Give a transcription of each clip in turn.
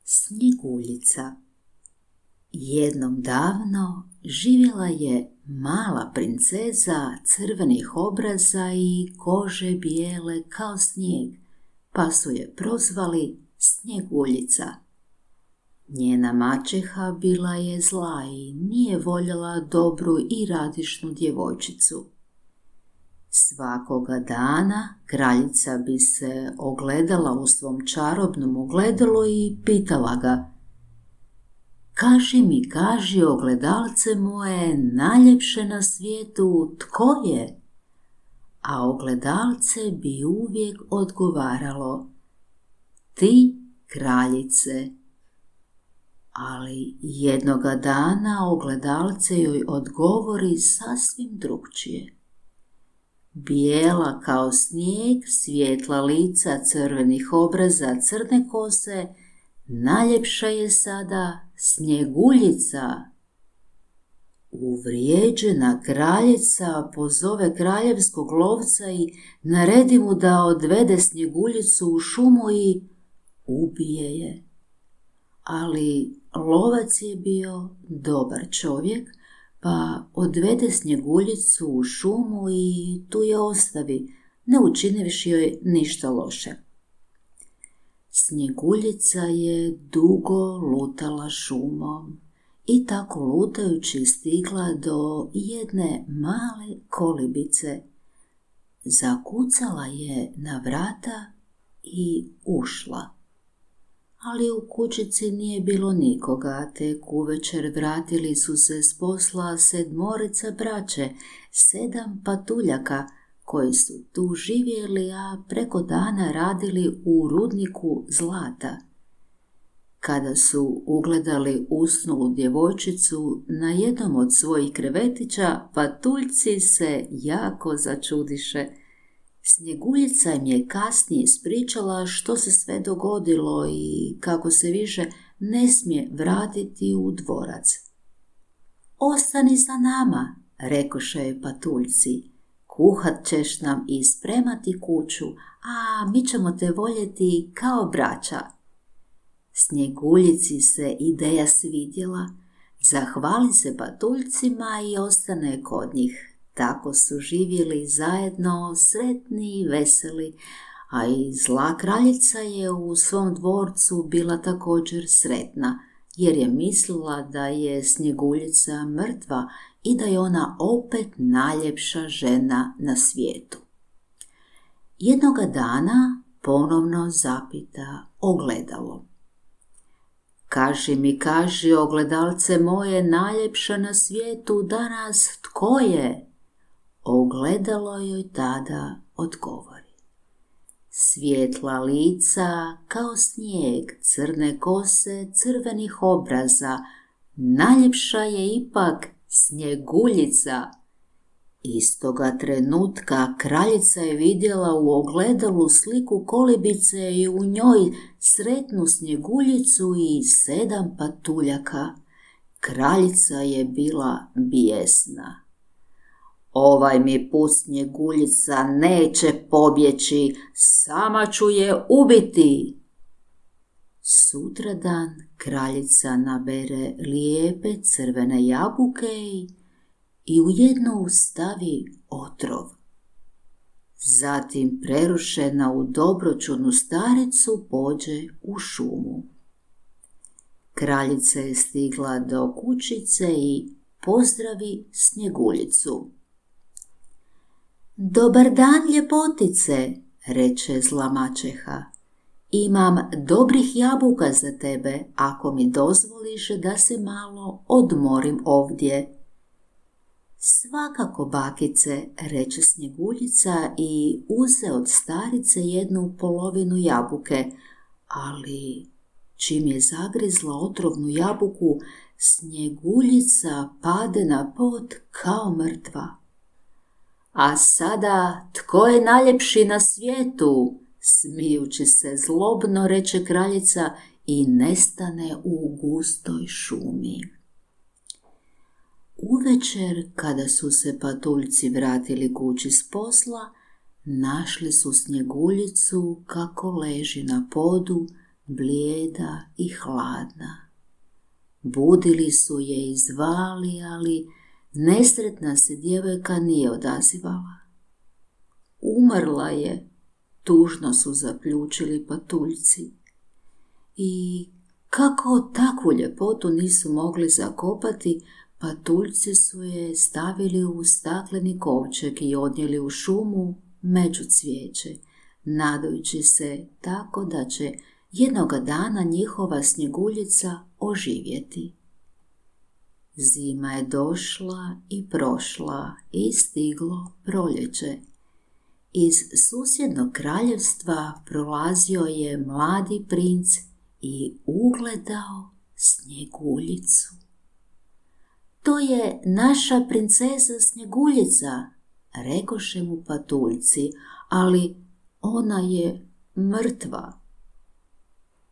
Snjeguljica. Jednom davno živjela je mala princeza crvenih obraza i kože bijele kao snijeg, pa su je prozvali Snjeguljica. Njena maćeha bila je zla i nije voljela dobru i radišnu djevojčicu. Svakoga dana kraljica bi se ogledala u svom čarobnom ogledalu i pitala ga: kaži ogledalce moje, najljepše na svijetu, tko je? A ogledalce bi uvijek odgovaralo: ti, kraljice. Ali jednoga dana ogledalce joj odgovori sasvim drukčije. Bijela kao snijeg, svijetla lica, crvenih obraza, crne kose, najljepša je sada Snjeguljica. Uvrijeđena kraljica pozove kraljevskog lovca i naredi mu da odvede Snjeguljicu u šumu i ubije je. Ali lovac je bio dobar čovjek, pa odvede Snjeguljicu u šumu i tu je ostavi, ne učinivši joj ništa loše. Snjeguljica je dugo lutala šumom i tako lutajući stigla do jedne male kolibice. Zakucala je na vrata i ušla. Ali u kućici nije bilo nikoga, tek uvečer vratili su se s posla 7 braće, 7 patuljaka, koji su tu živjeli, a preko dana radili u rudniku zlata. Kada su ugledali usnulu djevojčicu na jednom od svojih krevetića, patuljci se jako začudiše. Snjeguljica im je kasnije ispričala što se sve dogodilo i kako se više ne smije vratiti u dvorac. Ostani za nama, rekoše joj patuljci, kuhat ćeš nam i spremati kuću, a mi ćemo te voljeti kao braća. Snjeguljici se ideja svidjela, zahvali se patuljcima i ostane kod njih. Tako su živjeli zajedno, sretni i veseli, a i zla kraljica je u svom dvorcu bila također sretna, jer je mislila da je Snjeguljica mrtva i da je ona opet najljepša žena na svijetu. Jednoga dana ponovno zapita ogledalo. Kaži ogledalce moje, najljepša na svijetu danas, tko je? Ogledalo joj tada odgovori. Svijetla lica kao snijeg, crne kose, crvenih obraza, najljepša je ipak Snjeguljica. Istoga trenutka kraljica je vidjela u ogledalu sliku kolibice i u njoj sretnu Snjeguljicu i 7 patuljaka. Kraljica je bila bijesna. Ovaj mi put Snjeguljica neće pobjeći, sama ću je ubiti. Sutradan kraljica nabere lijepe crvene jabuke i u jednu stavi otrov. Zatim prerušena u dobroćudnu staricu pođe u šumu. Kraljica je stigla do kućice i pozdravi Snjeguljicu. Dobar dan, ljepotice, reče zla maćeha. Imam dobrih jabuka za tebe, ako mi dozvoliš da se malo odmorim ovdje. Svakako, bakice, reče Snjeguljica i uze od starice jednu polovinu jabuke, ali čim je zagrizla otrovnu jabuku, Snjeguljica pade na pod kao mrtva. A sada, tko je najljepši na svijetu? Smijući se zlobno, reče kraljica i nestane u gustoj šumi. Uvečer, kada su se patuljci vratili kući s posla, našli su Snjeguljicu kako leži na podu, blijeda i hladna. Budili su je i zvali, ali nesretna se djevojka nije odazivala. Umrla je, tužno su zaključili patuljci. I kako takvu ljepotu nisu mogli zakopati, patuljci su je stavili u stakleni kovčeg i odnijeli u šumu među cvijeće, nadajući se tako da će jednoga dana njihova Snjeguljica oživjeti. Zima je došla i prošla i stiglo proljeće. Iz susjednog kraljevstva prolazio je mladi princ i ugledao Snjeguljicu. To je naša princeza Snjeguljica, rekoše mu patuljci, ali ona je mrtva.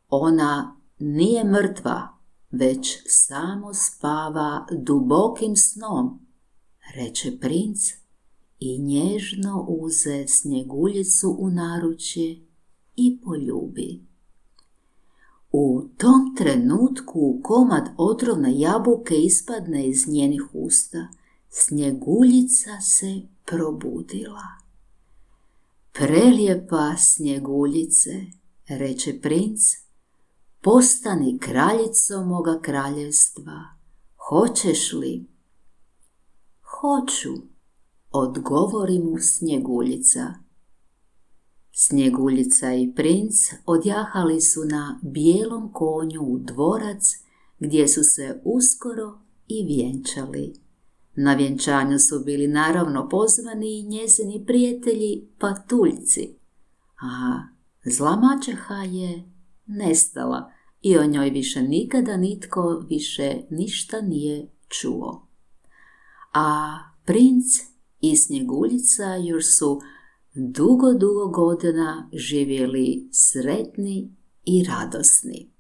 Ona nije mrtva, već samo spava dubokim snom, reče princ i nježno uze Snjeguljicu u naručje i poljubi. U tom trenutku komad otrovne jabuke ispadne iz njenih usta. Snjeguljica se probudila. Prelijepa Snjeguljice, reče princ, postani kraljicom moga kraljevstva. Hoćeš li? Hoću, odgovori mu Snjeguljica. Snjeguljica i princ odjahali su na bijelom konju u dvorac, gdje su se uskoro i vjenčali. Na vjenčanju su bili naravno pozvani i njezini prijatelji patuljci, a zla maćeha je nestala i o njoj više nikada nitko više ništa nije čuo. A princ i Snjeguljica još su dugo godina živjeli sretni i radosni.